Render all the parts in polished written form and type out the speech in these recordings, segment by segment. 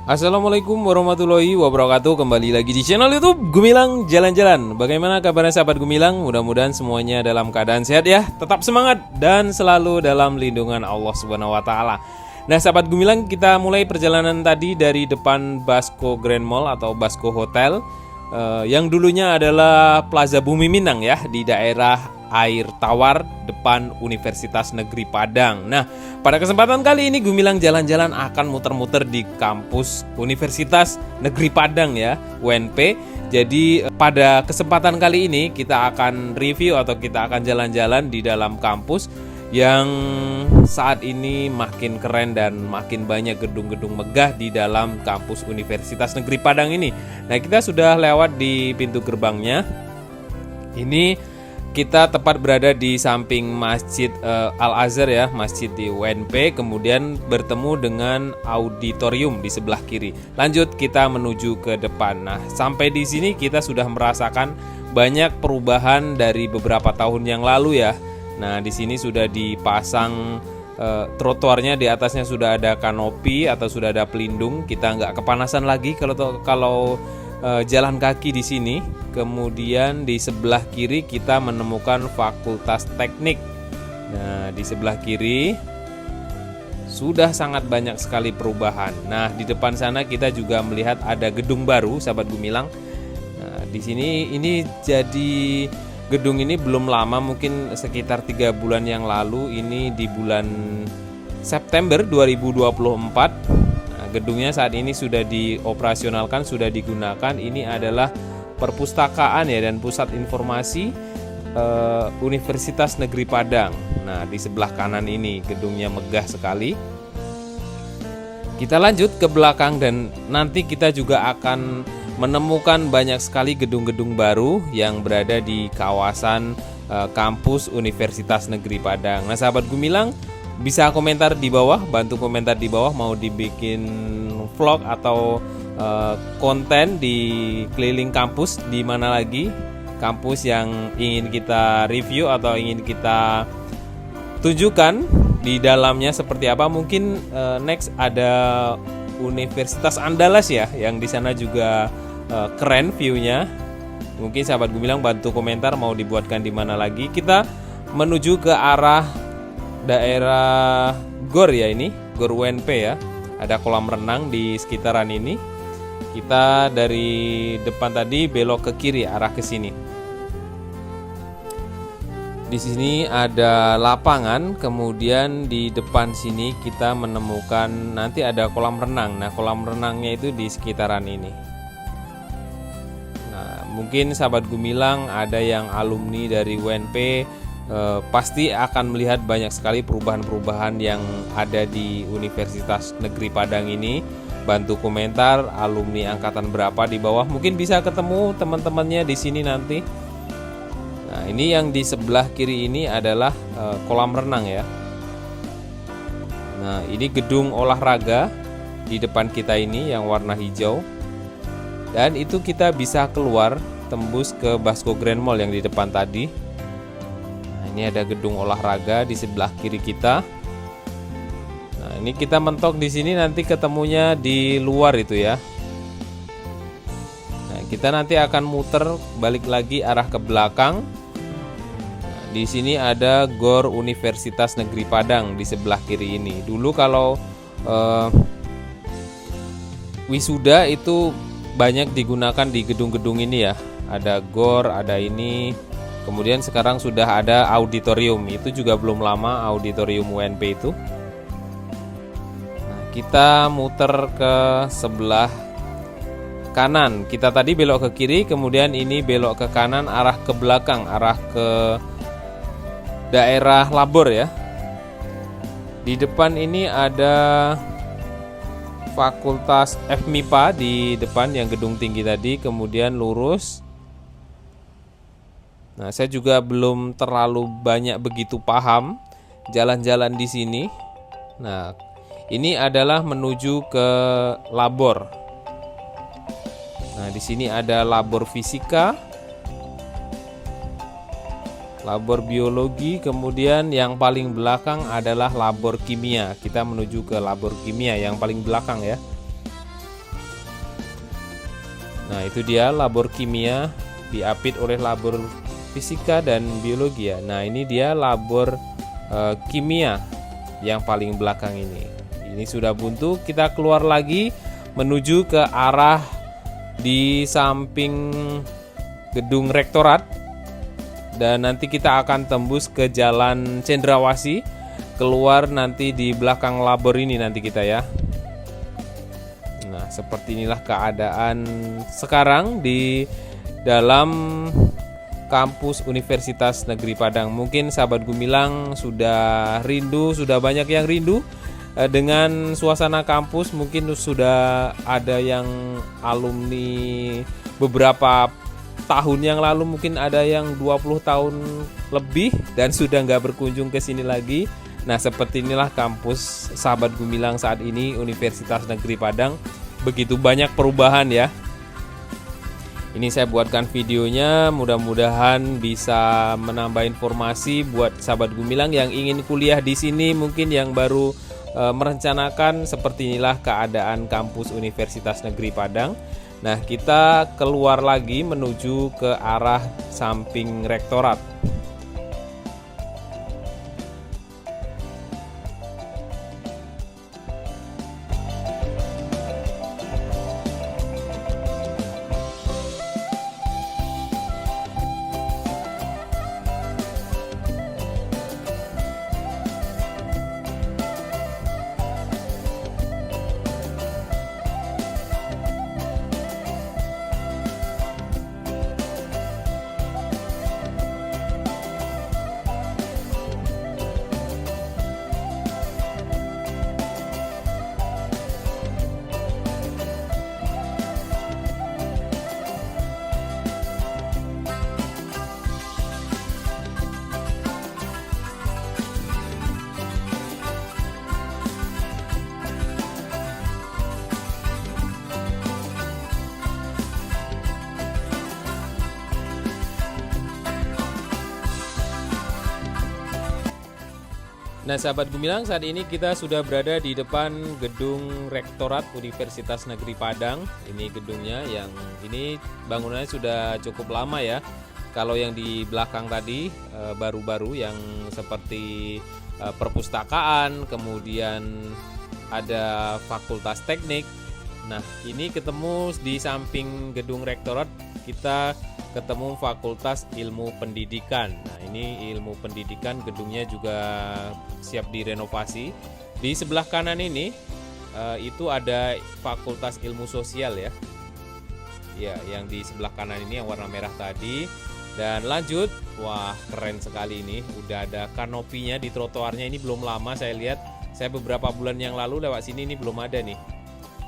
Assalamualaikum warahmatullahi wabarakatuh. Kembali lagi di channel YouTube Gumilang Jalan-Jalan. Bagaimana kabarnya sahabat Gumilang? Mudah-mudahan semuanya dalam keadaan sehat ya. Tetap semangat dan selalu dalam lindungan Allah Subhanahu wa taala. Nah, sahabat Gumilang, kita mulai perjalanan tadi dari depan Basco Grand Mall atau Basco Hotel yang dulunya adalah Plaza Bumi Minang ya, di daerah Air Tawar depan Universitas Negeri Padang. Nah, pada kesempatan kali ini Gumilang Jalan-Jalan akan muter-muter di kampus Universitas Negeri Padang ya, UNP. Jadi pada kesempatan kali ini kita akan review atau kita akan jalan-jalan di dalam kampus yang saat ini makin keren dan makin banyak gedung-gedung megah di dalam kampus Universitas Negeri Padang ini. Nah, kita sudah lewat di pintu gerbangnya. Ini kita tepat berada di samping Masjid Al-Azhar ya, masjid di UNP, kemudian bertemu dengan auditorium di sebelah kiri. Lanjut kita menuju ke depan. Nah, sampai di sini kita sudah merasakan banyak perubahan dari beberapa tahun yang lalu ya. Nah, di sini sudah dipasang trotoarnya, di atasnya sudah ada kanopi atau sudah ada pelindung. Kita nggak kepanasan lagi kalau jalan kaki di sini. Kemudian di sebelah kiri kita menemukan Fakultas Teknik. Nah, di sebelah kiri sudah sangat banyak sekali perubahan. Nah, di depan sana kita juga melihat ada gedung baru, sahabat Gumilang. Nah, di sini ini jadi gedung ini belum lama, mungkin sekitar 3 bulan yang lalu. Ini di bulan September 2024. Gedungnya saat ini sudah dioperasionalkan, sudah digunakan. Ini adalah perpustakaan ya dan pusat informasi Universitas Negeri Padang. Nah, di sebelah kanan ini gedungnya megah sekali. Kita lanjut ke belakang dan nanti kita juga akan menemukan banyak sekali gedung-gedung baru yang berada di kawasan kampus Universitas Negeri Padang. Nah, sahabat Gumilang, bisa komentar di bawah, bantu komentar di bawah mau dibikin vlog atau konten di keliling kampus, di mana lagi kampus yang ingin kita review atau ingin kita tunjukkan di dalamnya seperti apa. Mungkin next ada Universitas Andalas ya, yang di sana juga keren view-nya. Mungkin sahabat Gumilang bantu komentar mau dibuatkan di mana lagi. Kita menuju ke arah daerah GOR ya, ini GOR UNP ya. Ada kolam renang di sekitaran ini. Kita dari depan tadi belok ke kiri arah ke sini. Di sini ada lapangan, kemudian di depan sini kita menemukan nanti ada kolam renang. Nah, kolam renangnya itu di sekitaran ini. Nah, mungkin sahabat Gumilang ada yang alumni dari UNP, pasti akan melihat banyak sekali perubahan-perubahan yang ada di Universitas Negeri Padang ini. Bantu komentar alumni angkatan berapa di bawah, mungkin bisa ketemu teman-temannya di sini nanti. Nah, ini yang di sebelah kiri ini adalah kolam renang ya. Nah, ini gedung olahraga di depan kita ini yang warna hijau. Dan itu kita bisa keluar tembus ke Basco Grand Mall yang di depan tadi. Ini ada gedung olahraga di sebelah kiri kita. Nah, ini kita mentok di sini, nanti ketemunya di luar itu ya. Nah, kita nanti akan muter balik lagi arah ke belakang. Nah, di sini ada GOR Universitas Negeri Padang di sebelah kiri ini. Dulu kalau wisuda itu banyak digunakan di gedung-gedung ini ya. ada gor, ada ini. Kemudian sekarang sudah ada auditorium, itu juga belum lama auditorium UNP itu. Nah, kita muter ke sebelah kanan. Kita tadi belok ke kiri, kemudian ini belok ke kanan arah ke belakang, arah ke daerah Labor ya. Di depan ini ada Fakultas FMIPA di depan yang gedung tinggi tadi, kemudian lurus. Nah, saya juga belum terlalu banyak begitu paham jalan-jalan di sini. Nah, ini adalah menuju ke Labor. Nah, di sini ada labor fisika, labor biologi, kemudian yang paling belakang adalah labor kimia. Kita menuju ke labor kimia yang paling belakang ya. Nah, itu dia labor kimia diapit oleh labor fisika dan biologi ya. Nah, ini dia labor kimia yang paling belakang ini. Ini sudah buntu, kita keluar lagi menuju ke arah di samping gedung rektorat, dan nanti kita akan tembus ke Jalan Cendrawasih, keluar nanti di belakang labor ini nanti kita ya. Nah, seperti inilah keadaan sekarang di dalam kampus Universitas Negeri Padang. Mungkin sahabat Gumilang sudah rindu, sudah banyak yang rindu dengan suasana kampus. Mungkin sudah ada yang alumni beberapa tahun yang lalu, mungkin ada yang 20 tahun lebih dan sudah nggak berkunjung ke sini lagi. Nah, seperti inilah kampus sahabat Gumilang saat ini, Universitas Negeri Padang. Begitu banyak perubahan ya. Ini saya buatkan videonya, mudah-mudahan bisa menambah informasi buat sahabat Gumilang yang ingin kuliah di sini, mungkin yang baru merencanakan. Seperti inilah keadaan kampus Universitas Negeri Padang. Nah, kita keluar lagi menuju ke arah samping rektorat. Nah, sahabat Gumilang, saat ini kita sudah berada di depan gedung Rektorat Universitas Negeri Padang. Ini gedungnya, yang ini bangunannya sudah cukup lama ya. Kalau yang di belakang tadi baru-baru, yang seperti perpustakaan, kemudian ada Fakultas Teknik. Nah, ini ketemu di samping gedung Rektorat, kita ketemu Fakultas Ilmu Pendidikan. Nah, ini ilmu pendidikan, gedungnya juga siap direnovasi. Di sebelah kanan ini itu ada Fakultas Ilmu Sosial ya. Ya, yang di sebelah kanan ini yang warna merah tadi. Dan lanjut, wah keren sekali ini. Udah ada kanopinya di trotoarnya, ini belum lama saya lihat. Saya beberapa bulan yang lalu lewat sini, ini belum ada nih.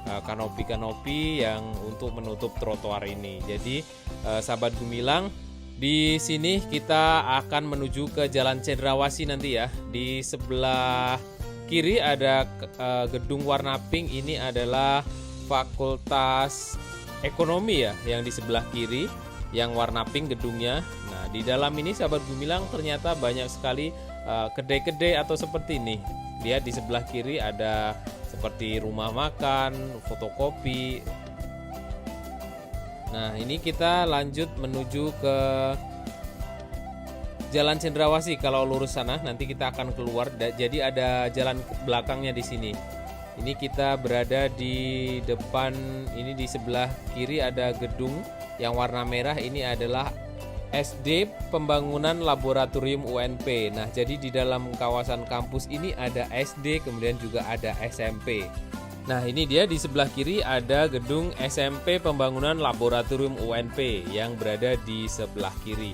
Kanopi-kanopi yang untuk menutup trotoar ini. Jadi sahabat Gumilang, di sini kita akan menuju ke Jalan Cendrawasih nanti ya. Di sebelah kiri ada gedung warna pink, ini adalah Fakultas Ekonomi ya, yang di sebelah kiri yang warna pink gedungnya. Nah, di dalam ini sahabat Gumilang ternyata banyak sekali kedai-kedai atau seperti ini. Lihat di sebelah kiri ada seperti rumah makan, fotokopi. Nah, ini kita lanjut menuju ke Jalan Cendrawasih. Kalau lurus sana nanti kita akan keluar. Jadi ada jalan belakangnya di sini. Ini kita berada di depan, ini di sebelah kiri ada gedung Yang warna merah ini adalah SD Pembangunan Laboratorium UNP. Nah, jadi di dalam kawasan kampus ini ada SD, kemudian juga ada SMP. Nah, ini dia di sebelah kiri ada gedung SMP Pembangunan Laboratorium UNP yang berada di sebelah kiri.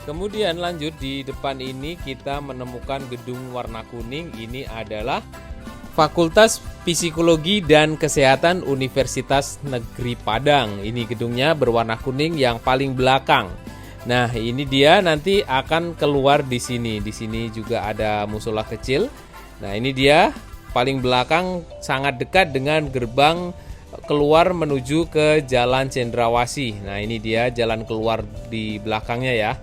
Kemudian lanjut di depan ini kita menemukan gedung warna kuning. Ini adalah Fakultas Psikologi dan Kesehatan Universitas Negeri Padang. Ini gedungnya berwarna kuning yang paling belakang. Nah, ini dia nanti akan keluar di sini. Di sini juga ada musola kecil. Nah, ini dia paling belakang, sangat dekat dengan gerbang keluar menuju ke Jalan Cendrawasih. Nah, ini dia jalan keluar di belakangnya ya.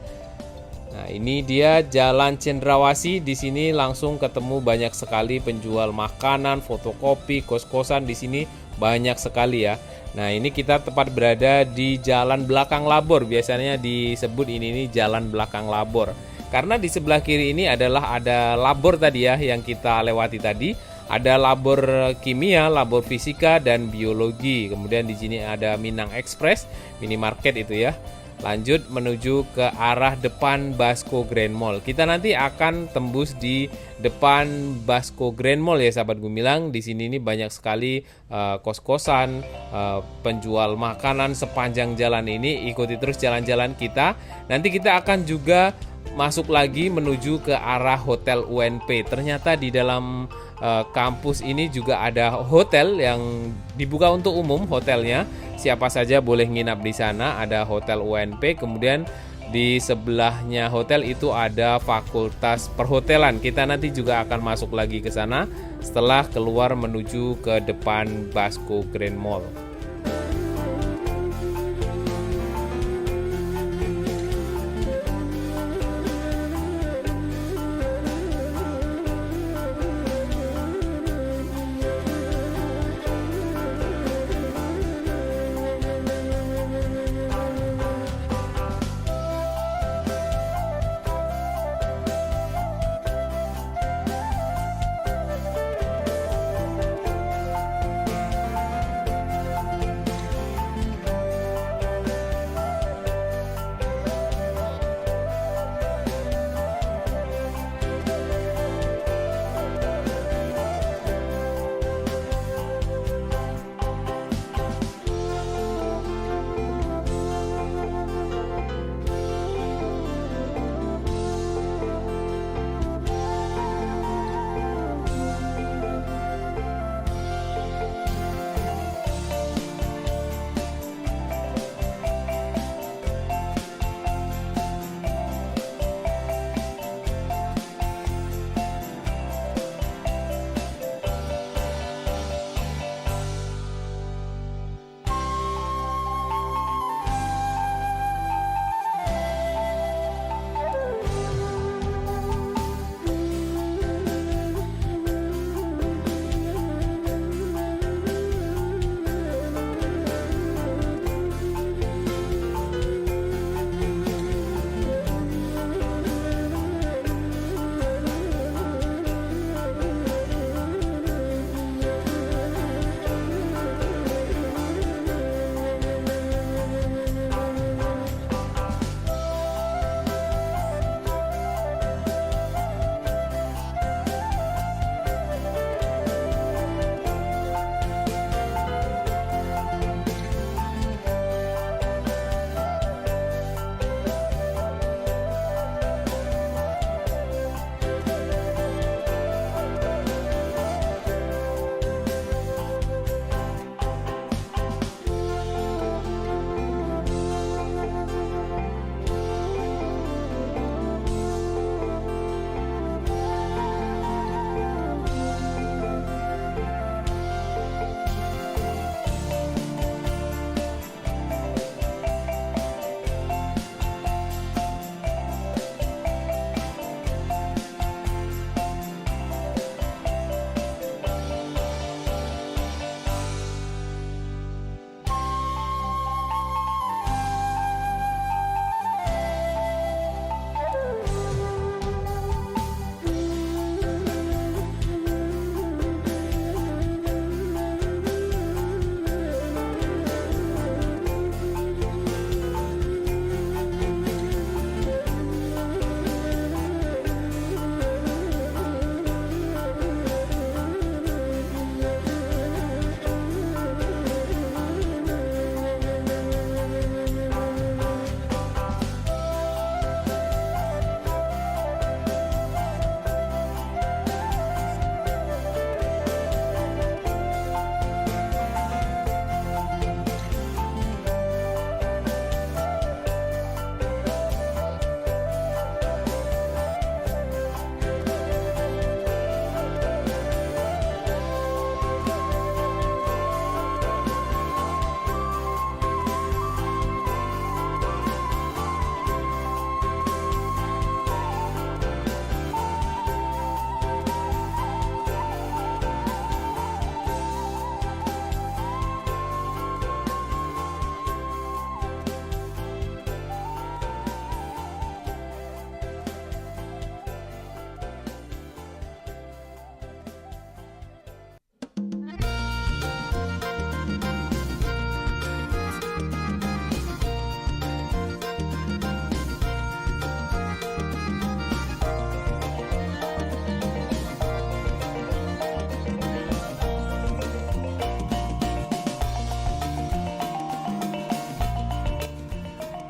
Nah, ini dia Jalan Cendrawasih. Di sini langsung ketemu banyak sekali penjual makanan, fotokopi, kos-kosan di sini banyak sekali ya. Nah, ini kita tepat berada di Jalan Belakang Labor. Biasanya disebut ini Jalan Belakang Labor. Karena di sebelah kiri ini adalah ada labor tadi ya yang kita lewati tadi. Ada labor kimia, labor fisika dan biologi. Kemudian di sini ada Minang Express, minimarket itu ya. Lanjut menuju ke arah depan Basco Grand Mall. Kita nanti akan tembus di depan Basco Grand Mall ya sahabat Gumilang. Di sini ini banyak sekali kos-kosan, penjual makanan sepanjang jalan ini. Ikuti terus jalan-jalan kita. Nanti kita akan juga masuk lagi menuju ke arah Hotel UNP. Ternyata di dalam kampus ini juga ada hotel yang dibuka untuk umum hotelnya. Siapa saja boleh nginap di sana. Ada Hotel UNP, kemudian di sebelahnya hotel itu ada Fakultas Perhotelan. Kita nanti juga akan masuk lagi ke sana setelah keluar menuju ke depan Basco Grand Mall.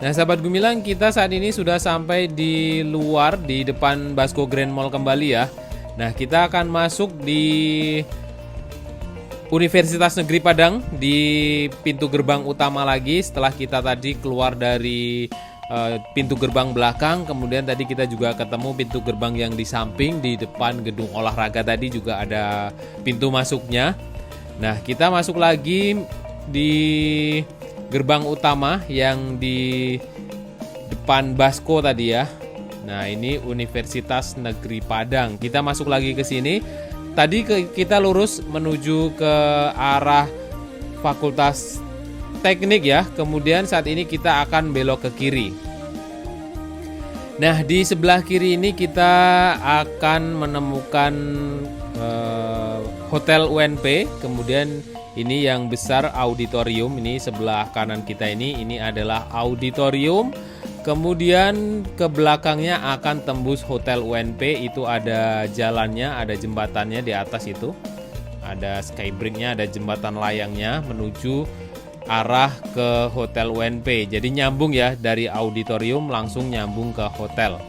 Nah, sahabat Gumilang, kita saat ini sudah sampai di luar, di depan Basco Grand Mall kembali ya. Nah, kita akan masuk di Universitas Negeri Padang di pintu gerbang utama lagi. Setelah kita tadi keluar dari pintu gerbang belakang, kemudian tadi kita juga ketemu pintu gerbang yang di samping, di depan gedung olahraga tadi juga ada pintu masuknya. Nah, kita masuk lagi di gerbang utama yang di depan Basco tadi ya. Nah, ini Universitas Negeri Padang. Kita masuk lagi ke sini. Tadi kita lurus menuju ke arah Fakultas Teknik ya. Kemudian saat ini kita akan belok ke kiri. Nah, di sebelah kiri ini kita akan menemukan Hotel UNP. Kemudian ini yang besar auditorium, ini sebelah kanan kita ini adalah auditorium. Kemudian ke belakangnya akan tembus Hotel UNP, itu ada jalannya, ada jembatannya di atas itu. Ada skybridge-nya, ada jembatan layangnya menuju arah ke Hotel UNP. Jadi nyambung ya, dari auditorium langsung nyambung ke hotel.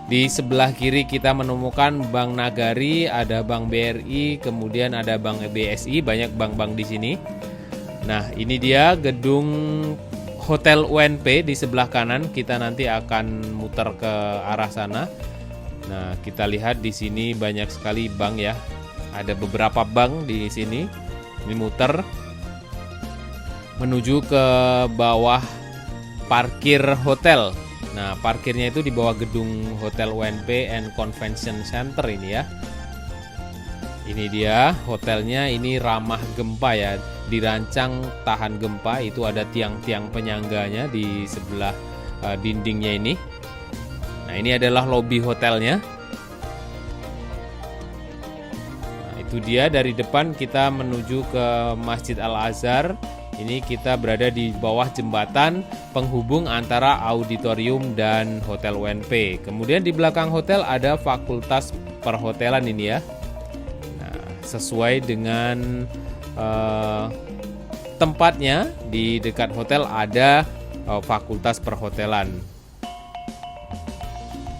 Di sebelah kiri kita menemukan Bank Nagari, ada Bank BRI, kemudian ada Bank BSI, banyak bank-bank di sini. Nah, ini dia gedung Hotel UNP di sebelah kanan. Kita nanti akan muter ke arah sana. Nah, kita lihat di sini banyak sekali bank ya. Ada beberapa bank di sini. Ini muter menuju ke bawah parkir hotel. Nah, parkirnya itu di bawah gedung Hotel UNP and Convention Center ini ya. Ini dia hotelnya, ini ramah gempa ya. Dirancang tahan gempa, itu ada tiang-tiang penyangganya di sebelah dindingnya ini. Nah, ini adalah lobi hotelnya. Nah, itu dia dari depan kita menuju ke Masjid Al-Azhar. Ini kita berada di bawah jembatan penghubung antara auditorium dan Hotel UNP. Kemudian di belakang hotel ada Fakultas Perhotelan ini ya. Nah, sesuai dengan tempatnya di dekat hotel ada Fakultas Perhotelan.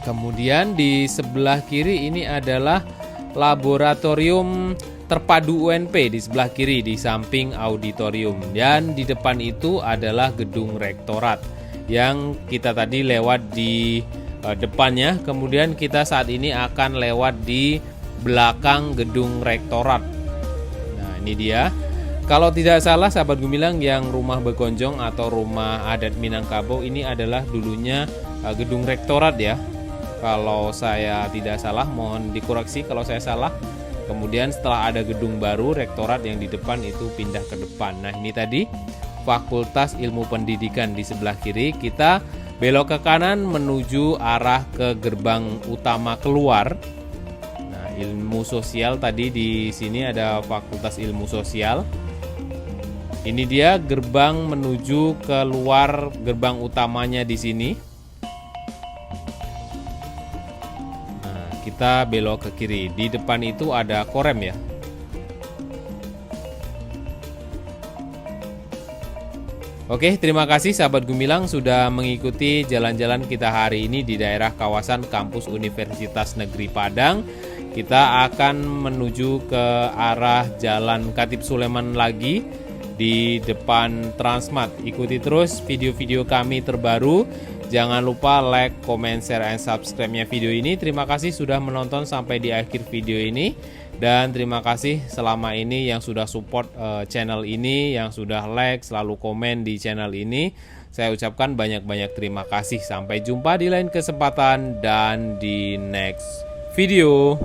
Kemudian di sebelah kiri ini adalah Laboratorium Terpadu UNP di sebelah kiri di samping auditorium, dan di depan itu adalah gedung rektorat yang kita tadi lewat di depannya. Kemudian kita saat ini akan lewat di belakang gedung rektorat. Nah, ini dia. Kalau tidak salah sahabat Gumilang, yang rumah Begonjong atau rumah adat Minangkabau ini adalah dulunya gedung rektorat ya. Kalau saya tidak salah, mohon dikoreksi kalau saya salah. Kemudian setelah ada gedung baru rektorat yang di depan itu pindah ke depan. Nah, ini tadi Fakultas Ilmu Pendidikan di sebelah kiri. Kita belok ke kanan menuju arah ke gerbang utama keluar. Nah, ilmu sosial tadi di sini ada Fakultas Ilmu Sosial. Ini dia gerbang menuju keluar gerbang utamanya di sini. Kita belok ke kiri. Di depan itu ada Korem ya. Oke, terima kasih sahabat Gumilang sudah mengikuti jalan-jalan kita hari ini di daerah kawasan kampus Universitas Negeri Padang. Kita akan menuju ke arah Jalan Khatib Sulaiman lagi di depan Transmart. Ikuti terus video-video kami terbaru. Jangan lupa like, comment, share, and subscribe-nya video ini. Terima kasih sudah menonton sampai di akhir video ini. Dan terima kasih selama ini yang sudah support channel ini, yang sudah like, selalu komen di channel ini. Saya ucapkan banyak-banyak terima kasih. Sampai jumpa di lain kesempatan dan di next video.